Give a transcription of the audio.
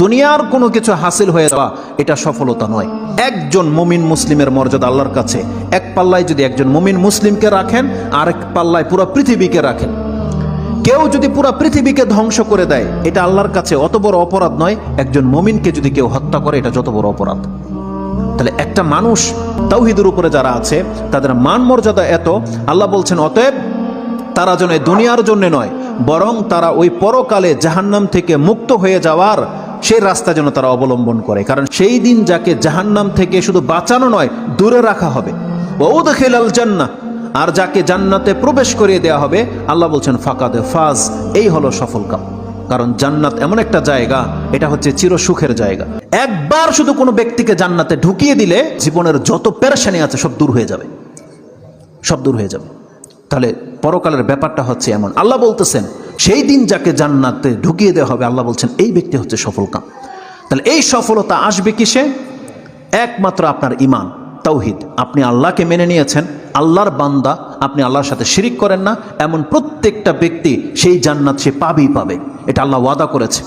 দুনিয়ার কোনো কিছু হাসিল হয়ে যাওয়া এটা সফলতা নয়। একজন মুমিন মুসলিমের মর্যাদা আল্লাহর কাছে এক পাল্লায় যদি একজন মুমিন মুসলিমকে রাখেন, আরেক পাল্লায় পুরো পৃথিবীকে রাখেন। কেউ যদি পুরো পৃথিবীকে ধ্বংস করে দেয়, এটা আল্লাহর কাছে অত বড় অপরাধ নয়। একজন মুমিনকে যদি কেউ হত্যা করে, এটা যত বড় অপরাধ। তাহলে একটা মানুষ তাওহীদের উপরে যারা আছে তাদের মান মর্যাদা এত, আল্লাহ বলছেন অতএব তারা যেন দুনিয়ার জন্য নয়, বরং তারা ওই পরকালে জাহান্নাম থেকে মুক্ত হয়ে যাওয়ার সেই রাস্তা যেন তারা অবলম্বন করে। কারণ সেই দিন যাকে জাহান্নাম থেকে শুধু বাঁচানো নয়, দূরে রাখা হবে। ওয়াউদখিলাল জান্নাহ, আর যাকে জান্নাতে প্রবেশ করিয়ে দেওয়া হবে, আল্লাহ বলছেন ফাকাদ ফাজ, এই হলো সফল কাম। কারণ জান্নাত এমন একটা জায়গা, এটা হচ্ছে চির সুখের জায়গা। একবার শুধু কোনো ব্যক্তিকে জান্নাতে ঢুকিয়ে দিলে জীবনের যত পেরেশানি আছে সব দূর হয়ে যাবে, সব দূর হয়ে যাবে। তাহলে পরকালের ব্যাপারটা হচ্ছে এমন। আল্লাহ বলতেছেন সেই দিন যাকে জান্নাতে ঢুকিয়ে দেওয়া হবে, আল্লাহ বলছেন এই ব্যক্তি হচ্ছে সফল কাম। তাহলে এই সফলতা আসবে কিসে? একমাত্র আপনার ঈমান, তাওহীদ। আপনি আল্লাহকে মেনে নিয়েছেন, আল্লাহর বান্দা, আপনি আল্লাহর সাথে শিরিক করেন না, এমন প্রত্যেকটা ব্যক্তি সেই জান্নাত সে পাবেই পাবে। এটা আল্লাহ ওয়াদা করেছে।